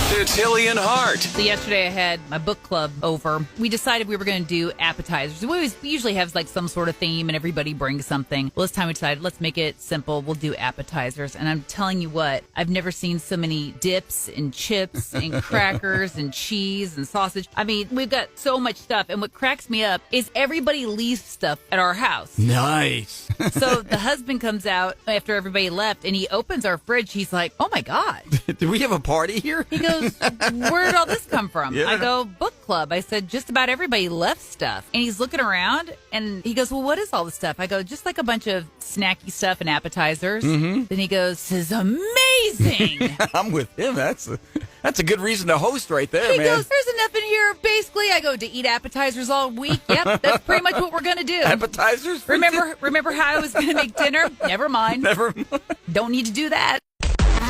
It's Hilly and Hart. So yesterday I had my book club over. We decided we were going to do appetizers. We usually have like some sort of theme and everybody brings something. Well, this time we decided let's make it simple. We'll do appetizers. And I'm telling you what, I've never seen so many dips and chips and crackers and cheese and sausage. I mean, we've got so much stuff. And what cracks me up is everybody leaves stuff at our house. Nice. So the husband comes out after everybody left and he opens our fridge. He's like, oh my God. Do we have a party here? He goes, where did all this come from? Yeah. I go, book club. I said, just about everybody left stuff. And he's looking around and he goes, well, what is all this stuff? I go, just like a bunch of snacky stuff and appetizers. Mm-hmm. Then he goes, this is amazing. I'm with him. That's a good reason to host right there, He man. goes, there's enough in here. Basically, I go to eat appetizers all week. Yep, that's pretty much what we're going to do. Appetizers? Remember how I was going to make dinner? Never mind. Never mind. Don't need to do that.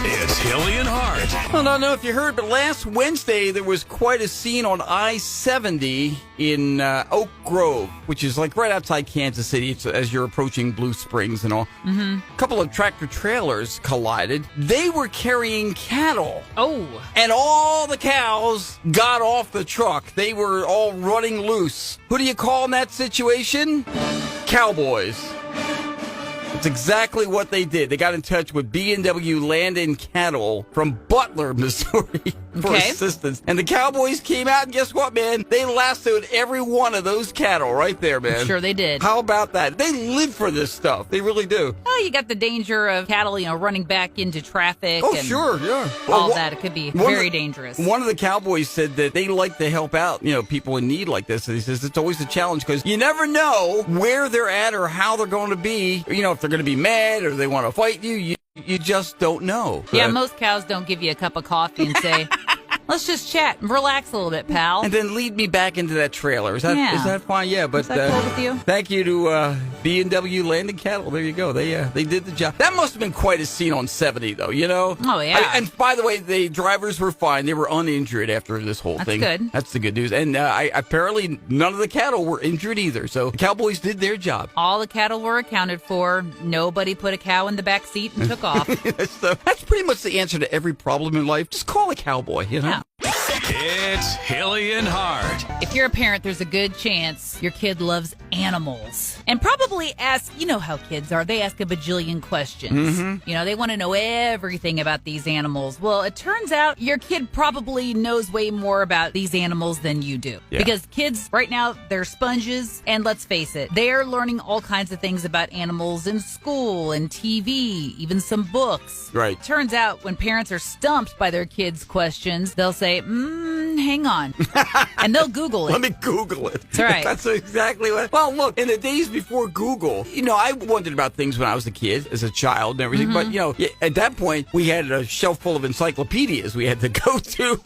It's Hilly and Hart. Well, I don't know if you heard, but last Wednesday there was quite a scene on I-70 in Oak Grove, which is like right outside Kansas City. It's as you're approaching Blue Springs and all. Mm-hmm. A couple of tractor trailers collided. They were carrying cattle. Oh. And all the cows got off the truck. They were all running loose. Who do you call in that situation? Cowboys. It's exactly what they did. They got in touch with B&W Land and Cattle from Butler, Missouri for assistance. And the Cowboys came out, and guess what, man? They lassoed every one of those cattle right there, man. I'm sure they did. How about that? They live for this stuff. They really do. Oh, you got the danger of cattle, running back into traffic. Oh, and sure, yeah. All that. It could be very dangerous. One of the Cowboys said that they like to help out, people in need like this. And he says it's always a challenge because you never know where they're at or how they're going to be. If they're going to be mad or they want to fight you. You just don't know. Yeah, most cows don't give you a cup of coffee and say, let's just chat and relax a little bit, pal. And then lead me back into that trailer. Is that fine? Yeah, but is that cool with you? Thank you to B&W Land and Cattle. There you go. They did the job. That must have been quite a scene on 70, though. Oh yeah. And by the way, the drivers were fine. They were uninjured after this whole thing. That's good. That's the good news. And apparently none of the cattle were injured either. So the Cowboys did their job. All the cattle were accounted for. Nobody put a cow in the back seat and took off. So that's pretty much the answer to every problem in life. Just call a cowboy. Yeah. It's Hilly and Hart. If you're a parent, there's a good chance your kid loves animals. And probably how kids are. They ask a bajillion questions. Mm-hmm. They want to know everything about these animals. Well, it turns out your kid probably knows way more about these animals than you do. Yeah. Because kids, right now, they're sponges. And let's face it, they're learning all kinds of things about animals in school and TV, even some books. Right. Turns out when parents are stumped by their kids' questions, they'll say, hang on. And they'll Google it. Let me Google it. That's right. That's exactly what. Well, look, in the days before Google, I wondered about things when I was a kid, as a child and everything. Mm-hmm. But, at that point, we had a shelf full of encyclopedias we had to go to.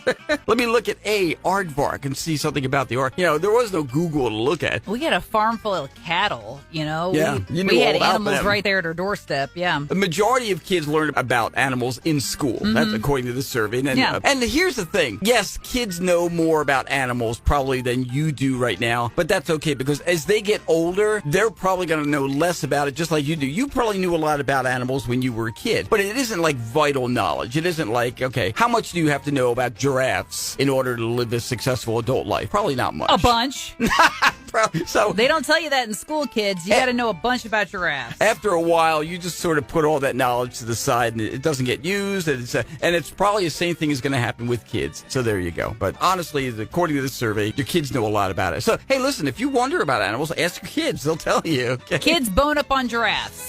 Let me look at aardvark and see something about the aardvark. There was no Google to look at. We had a farm full of cattle, Yeah. We had animals right there at our doorstep, yeah. The majority of kids learn about animals in school. Mm-hmm. That's according to the survey. And here's the thing. Yes, kids know more about animals probably than you do right now, but that's okay because as they get older, they're probably going to know less about it just like you do. You probably knew a lot about animals when you were a kid, but it isn't like vital knowledge. It isn't like, okay, how much do you have to know about giraffes in order to live a successful adult life? Probably not much. A bunch. So they don't tell you that in school, kids. You got to know a bunch about giraffes. After a while, you just sort of put all that knowledge to the side, and it doesn't get used. And it's probably the same thing is going to happen with kids. So there you go. But honestly, according to this survey, your kids know a lot about it. So, hey, listen, if you wonder about animals, ask your kids. They'll tell you. Okay? Kids bone up on giraffes.